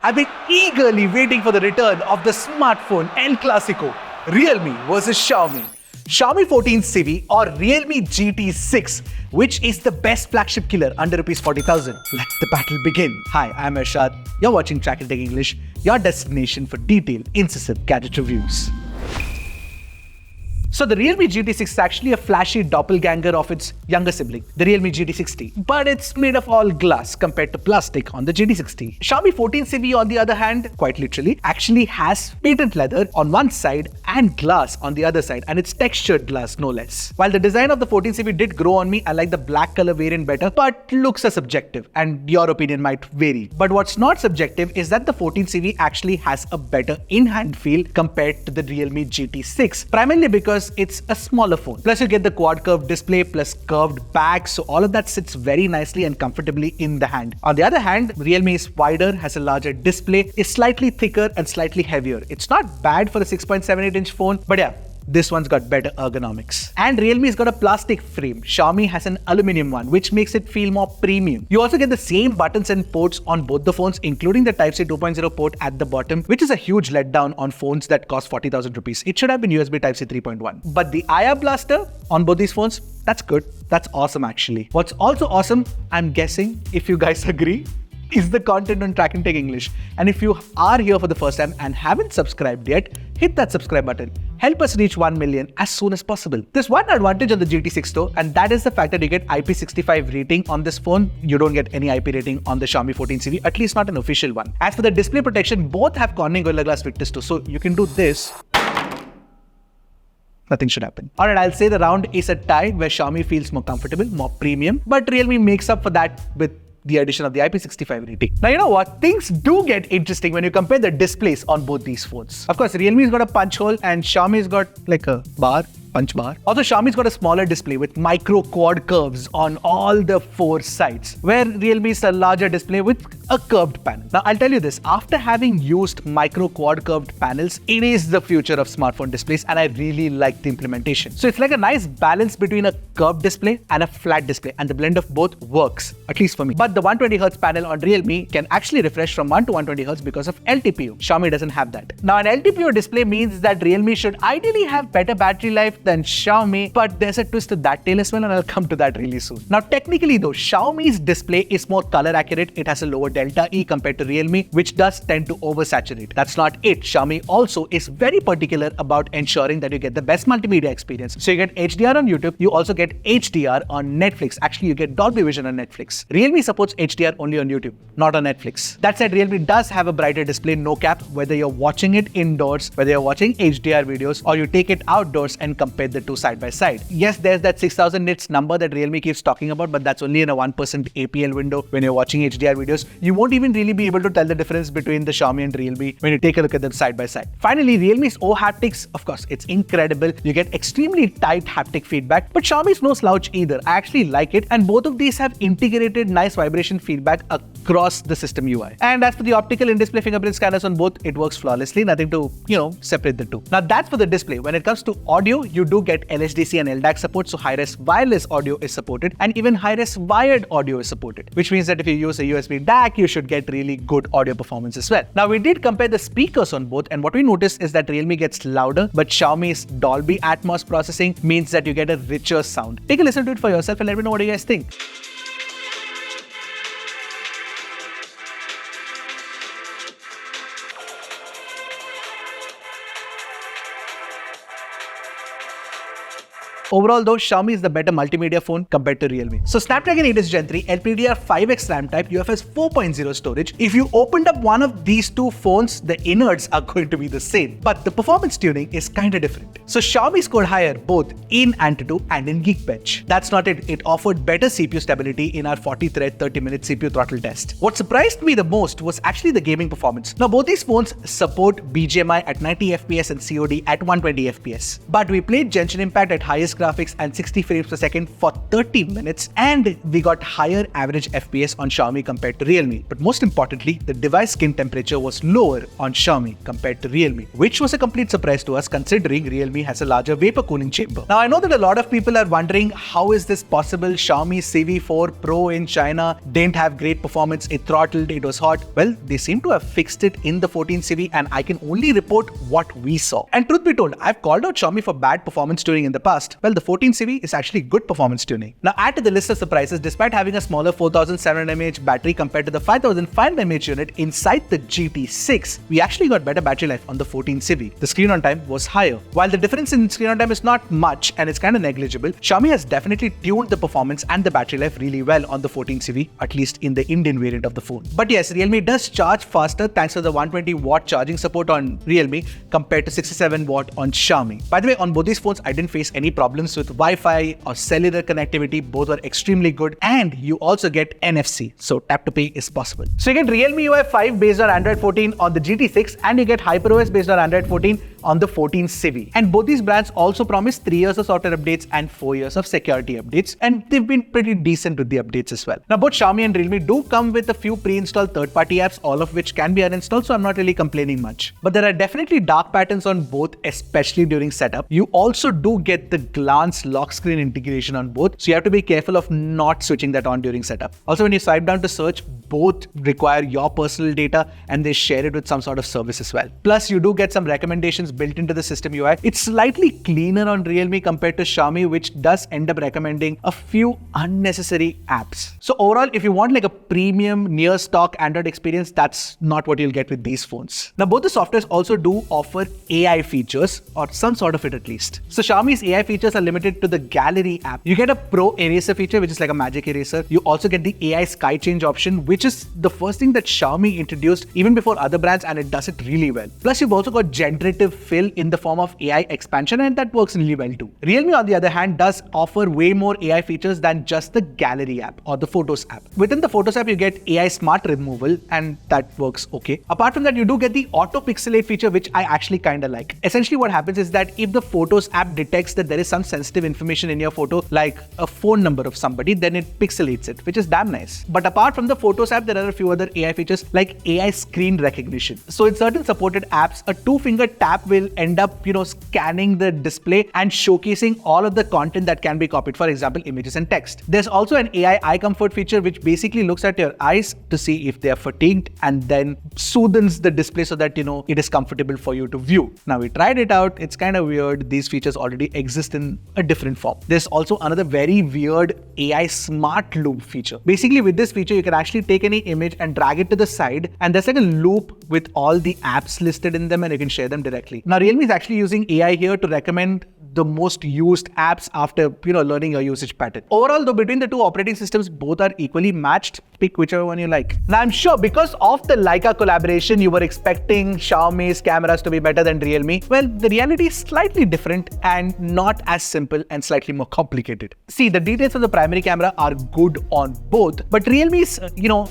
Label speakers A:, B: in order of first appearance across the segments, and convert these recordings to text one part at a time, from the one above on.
A: I've been eagerly waiting for the return of the smartphone El Clasico, Realme versus Xiaomi. Xiaomi 14 Civi or Realme GT6, which is the best flagship killer under Rs 40,000. Let the battle begin. Hi, I'm Arshad. You're watching Track and Take English, your destination for detailed, incisive gadget reviews. So the Realme GT6 is actually a flashy doppelganger of its younger sibling, the Realme GT60, but it's made of all glass compared to plastic on the GT60. Xiaomi 14 Civi, on the other hand, quite literally, actually has patent leather on one side and glass on the other side, and it's textured glass no less. While the design of the 14 Civi did grow on me, I like the black color variant better, but looks are subjective and your opinion might vary. But what's not subjective is that the 14 Civi actually has a better in-hand feel compared to the Realme GT6, primarily because it's a smaller phone. Plus you get the quad curved display plus curved back, so all of that sits very nicely and comfortably in the hand. On the other hand, Realme is wider, has a larger display, is slightly thicker and slightly heavier. It's not bad for a 6.78-inch phone, but yeah, this one's got better ergonomics. And Realme's got a plastic frame. Xiaomi has an aluminum one, which makes it feel more premium. You also get the same buttons and ports on both the phones, including the Type-C 2.0 port at the bottom, which is a huge letdown on phones that cost 40,000 rupees. It should have been USB Type-C 3.1. But the IR blaster on both these phones, that's good. That's awesome actually. What's also awesome, I'm guessing, if you guys agree, is the content on Track and Take English. And if you are here for the first time and haven't subscribed yet, hit that subscribe button. Help us reach 1 million as soon as possible. There's one advantage on the GT6 though, and that is the fact that you get IP65 rating on this phone. You don't get any IP rating on the Xiaomi 14 Civi, at least not an official one. As for the display protection, both have Corning Gorilla Glass Victus 2, so you can do this. Nothing should happen. Alright, I'll say the round is a tie where Xiaomi feels more comfortable, more premium, but Realme makes up for that with the addition of the IP65 rating. Now, you know what? Things do get interesting when you compare the displays on both these phones. Of course, Realme's got a punch hole and Xiaomi's got like a punch bar. Also, Xiaomi's got a smaller display with micro quad curves on all the four sides, where Realme's a larger display with a curved panel. Now, I'll tell you this, after having used micro quad curved panels, it is the future of smartphone displays and I really like the implementation. So it's like a nice balance between a curved display and a flat display, and the blend of both works, at least for me. But the 120Hz panel on Realme can actually refresh from 1 to 120Hz because of LTPO. Xiaomi doesn't have that. Now, an LTPO display means that Realme should ideally have better battery life than Xiaomi, but there's a twist to that tale as well, and I'll come to that really soon. Now, technically though, Xiaomi's display is more color accurate. It has a lower delta E compared to Realme, which does tend to oversaturate. That's not it. Xiaomi also is very particular about ensuring that you get the best multimedia experience. So you get HDR on YouTube, you also get HDR on Netflix. Actually, you get Dolby Vision on Netflix. Realme supports HDR only on YouTube, not on Netflix. That said, Realme does have a brighter display, no cap, whether you're watching it indoors, whether you're watching HDR videos, or you take it outdoors and compare the two side by side. Yes, there's that 6000 nits number that Realme keeps talking about, but that's only in a 1% APL window when you're watching HDR videos. You won't even really be able to tell the difference between the Xiaomi and Realme when you take a look at them side by side. Finally, Realme's O haptics, of course, it's incredible. You get extremely tight haptic feedback, but Xiaomi's no slouch either. I actually like it, and both of these have integrated nice vibration feedback across the system UI. And as for the optical in-display fingerprint scanners on both, it works flawlessly, nothing to, separate the two. Now that's for the display. When it comes to audio, you do get LSDC and LDAC support, so high-res wireless audio is supported, and even high-res wired audio is supported, which means that if you use a USB DAC, you should get really good audio performance as well. Now, we did compare the speakers on both, and what we noticed is that Realme gets louder, but Xiaomi's Dolby Atmos processing means that you get a richer sound. Take a listen to it for yourself and let me know what you guys think. Overall though, Xiaomi is the better multimedia phone compared to Realme. So Snapdragon 8 Gen 3, LPDDR5X RAM type, UFS 4.0 storage. If you opened up one of these two phones, the innards are going to be the same, but the performance tuning is kinda different. So Xiaomi scored higher both in Antutu and in Geekbench. That's not it. It offered better CPU stability in our 40-thread 30-minute CPU throttle test. What surprised me the most was actually the gaming performance. Now both these phones support BGMI at 90 FPS and COD at 120 FPS. But we played Genshin Impact at highest graphics and 60 frames per second for 30 minutes, and we got higher average FPS on Xiaomi compared to Realme. But most importantly, the device skin temperature was lower on Xiaomi compared to Realme, which was a complete surprise to us considering Realme has a larger vapor cooling chamber. Now, I know that a lot of people are wondering, how is this possible? Xiaomi CV4 Pro in China didn't have great performance, it throttled, it was hot. Well, they seem to have fixed it in the 14 CV, and I can only report what we saw. And truth be told, I've called out Xiaomi for bad performance tuning in the past. Well, the 14 CV is actually good performance tuning. Now, add to the list of surprises, despite having a smaller 4700 mAh battery compared to the 5500 mAh unit inside the GT6, we actually got better battery life on the 14 CV. The screen on time was higher. While the difference in screen on time is not much and it's kind of negligible, Xiaomi has definitely tuned the performance and the battery life really well on the 14 CV, at least in the Indian variant of the phone. But yes, Realme does charge faster thanks to the 120 watt charging support on Realme compared to 67 watt on Xiaomi. By the way, on both these phones, I didn't face any problems with Wi-Fi or cellular connectivity. Both were extremely good, and you also get NFC, so tap to pay is possible. So you get Realme UI 5 based on Android 14 on the GT6, and you get HyperOS based on Android 14 on the 14 CV. And both these brands also promise 3 years of software updates and 4 years of security updates, and they've been pretty decent with the updates as well. Now, both Xiaomi and Realme do come with a few pre-installed third-party apps, all of which can be uninstalled, so I'm not really complaining much. But there are definitely dark patterns on both, especially during setup. You also do get the glance lock screen integration on both, so you have to be careful of not switching that on during setup. Also, when you swipe down to search, both require your personal data and they share it with some sort of service as well. Plus, you do get some recommendations built into the system UI. It's slightly cleaner on Realme compared to Xiaomi, which does end up recommending a few unnecessary apps. So overall, if you want like a premium near stock Android experience, that's not what you'll get with these phones. Now, both the softwares also do offer AI features, or some sort of it at least. So Xiaomi's AI features are limited to the Gallery app. You get a Pro Eraser feature, which is like a magic eraser. You also get the AI Sky Change option, which is the first thing that Xiaomi introduced even before other brands, and it does it really well. Plus, you've also got generative fill in the form of AI expansion, and that works really well too. Realme, on the other hand, does offer way more AI features than just the Gallery app or the Photos app. Within the Photos app, you get AI Smart Removal, and that works okay. Apart from that, you do get the Auto Pixelate feature, which I actually kind of like. Essentially, what happens is that if the Photos app detects that there is some sensitive information in your photo, like a phone number of somebody, then it pixelates it, which is damn nice. But apart from the Photos app, there are a few other AI features like AI Screen Recognition. So in certain supported apps, a 2-finger tap will end up, scanning the display and showcasing all of the content that can be copied, for example, images and text. There's also an AI Eye Comfort feature, which basically looks at your eyes to see if they are fatigued and then soothes the display so that, it is comfortable for you to view. Now, we tried it out. It's kind of weird. These features already exist in a different form. There's also another very weird AI Smart Loop feature. Basically, with this feature, you can actually take any image and drag it to the side, and there's like a loop with all the apps listed in them, and you can share them directly. Now, Realme is actually using AI here to recommend the most used apps after, learning your usage pattern. Overall, though, between the two operating systems, both are equally matched. Pick whichever one you like. Now, I'm sure because of the Leica collaboration, you were expecting Xiaomi's cameras to be better than Realme. Well, the reality is slightly different and not as simple and slightly more complicated. See, the details of the primary camera are good on both, but Realme's,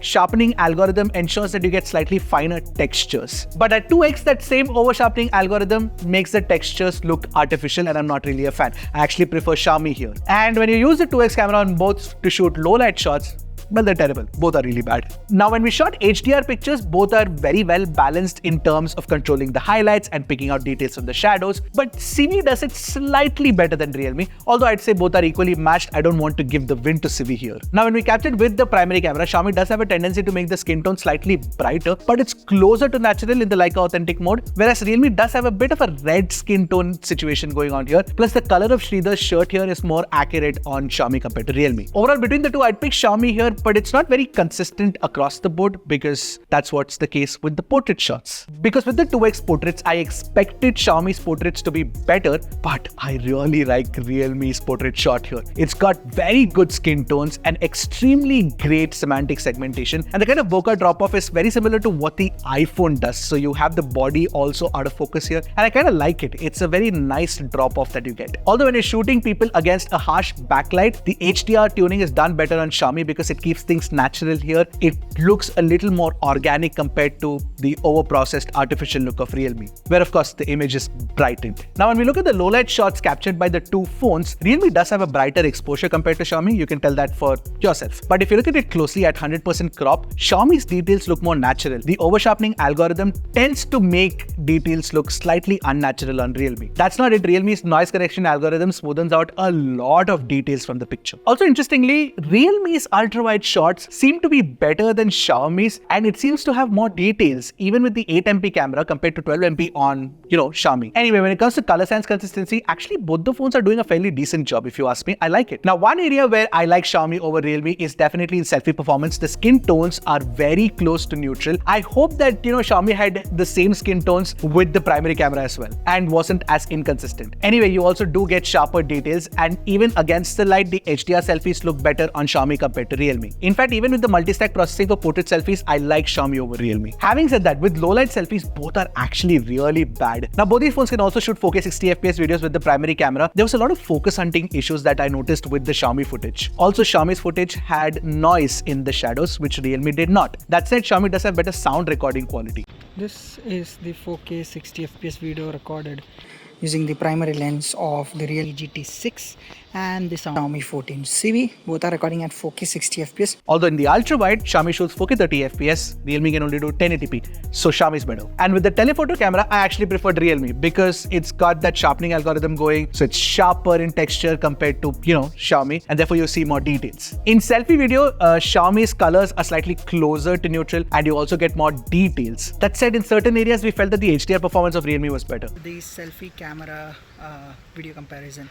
A: sharpening algorithm ensures that you get slightly finer textures. But at 2x, that same over-sharpening algorithm makes the textures look artificial, and I'm not really a fan. I actually prefer Xiaomi here. And when you use the 2x camera on both to shoot low light shots, well, they're terrible. Both are really bad. Now, when we shot HDR pictures, both are very well balanced in terms of controlling the highlights and picking out details from the shadows, but CV does it slightly better than Realme, although I'd say both are equally matched. I don't want to give the win to CV here. Now, when we captured with the primary camera, Xiaomi does have a tendency to make the skin tone slightly brighter, but it's closer to natural in the Leica Authentic mode, whereas Realme does have a bit of a red skin tone situation going on here. Plus, the color of Sridhar's shirt here is more accurate on Xiaomi compared to Realme. Overall, between the two, I'd pick Xiaomi here, but it's not very consistent across the board, because that's what's the case with the portrait shots. Because with the 2x portraits, I expected Xiaomi's portraits to be better, but I really like Realme's portrait shot here. It's got very good skin tones and extremely great semantic segmentation, and the kind of bokeh drop-off is very similar to what the iPhone does. So you have the body also out of focus here, and I kind of like it. It's a very nice drop-off that you get. Although when you're shooting people against a harsh backlight, the HDR tuning is done better on Xiaomi because it keeps keeps things natural here. It looks a little more organic compared to the over-processed artificial look of Realme, where of course the image is brightened. Now when we look at the low-light shots captured by the two phones, Realme does have a brighter exposure compared to Xiaomi. You can tell that for yourself. But if you look at it closely at 100% crop, Xiaomi's details look more natural. The over-sharpening algorithm tends to make details look slightly unnatural on Realme. That's not it. Realme's noise correction algorithm smoothens out a lot of details from the picture. Also interestingly, Realme's ultra-wide shots seem to be better than Xiaomi's, and it seems to have more details even with the 8MP camera compared to 12MP on, Xiaomi. Anyway, when it comes to color science consistency, actually both the phones are doing a fairly decent job if you ask me. I like it. Now, one area where I like Xiaomi over Realme is definitely in selfie performance. The skin tones are very close to neutral. I hope that, Xiaomi had the same skin tones with the primary camera as well and wasn't as inconsistent. Anyway, you also do get sharper details, and even against the light, the HDR selfies look better on Xiaomi compared to Realme. In fact, even with the multi-stack processing for portrait selfies, I like Xiaomi over Realme. Having said that, with low-light selfies, both are actually really bad. Now, both these phones can also shoot 4K 60fps videos with the primary camera. There was a lot of focus hunting issues that I noticed with the Xiaomi footage. Also, Xiaomi's footage had noise in the shadows, which Realme did not. That said, Xiaomi does have better sound recording quality.
B: This is the 4K 60fps video recorded using the primary lens of the Realme GT6 and the Xiaomi 14CV. Both are recording at 4K 60fps.
A: Although in the ultra-wide, Xiaomi shoots 4K 30fps, Realme can only do 1080p, so Xiaomi is better. And with the telephoto camera, I actually preferred Realme because it's got that sharpening algorithm going, so it's sharper in texture compared to, Xiaomi, and therefore you see more details. In selfie video, Xiaomi's colors are slightly closer to neutral, and you also get more details. That said, in certain areas, we felt that the HDR performance of Realme was better.
B: The selfie camera video comparison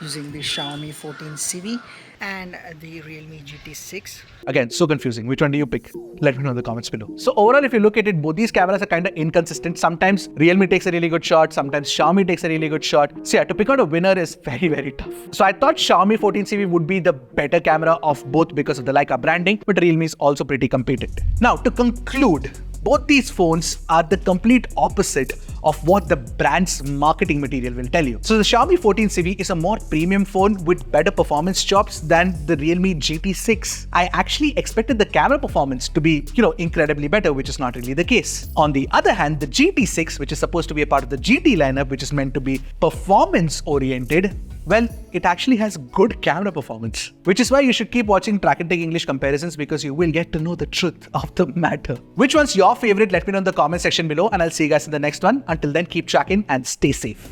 B: using the Xiaomi 14CV and the Realme GT6.
A: Again, so confusing. Which one do you pick? Let me know in the comments below. So overall, if you look at it, both these cameras are kind of inconsistent. Sometimes Realme takes a really good shot, sometimes Xiaomi takes a really good shot. So yeah, to pick out a winner is very, very tough. So I thought Xiaomi 14CV would be the better camera of both because of the Leica branding, but Realme is also pretty competent. Now, to conclude, both these phones are the complete opposite of what the brand's marketing material will tell you. So the Xiaomi 14CV is a more premium phone with better performance chops than the Realme GT6. I actually expected the camera performance to be, incredibly better, which is not really the case. On the other hand, the GT6, which is supposed to be a part of the GT lineup, which is meant to be performance oriented, well, it actually has good camera performance, which is why you should keep watching Track and Take English comparisons because you will get to know the truth of the matter. Which one's your favorite? Let me know in the comment section below, and I'll see you guys in the next one. Until then, keep tracking and stay safe.